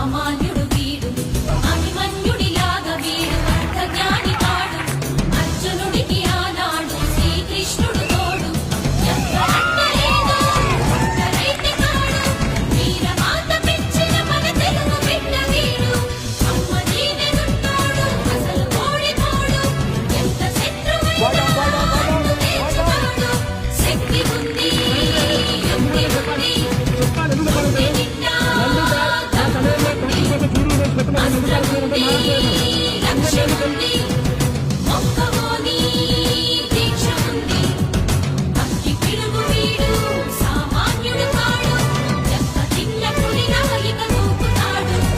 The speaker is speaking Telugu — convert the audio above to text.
సామాన్యుడు వీడు అభిమన్యుడిలాగా వీడు అర్థజ్ఞాని వాడు అర్జునుడికి ఆనాడు శ్రీకృష్ణుడు తోడు ఎవ్వరంటలేదు ఒక్కరైతే కాడు వీరమాత పెంచిన మన తెలుగు బిడ్డ వీడు అమ్మ దీవెనున్నోడు అసలు ఓడి తోడు ఎంత శత్రువైనా అంతు తేల్చుతాడు శక్తి ఉంది యుక్తి ఉంది ఉంది నిన్నా దమ్ము ఉంది అస్త్రం ఉంది లక్ష్యం ఉంది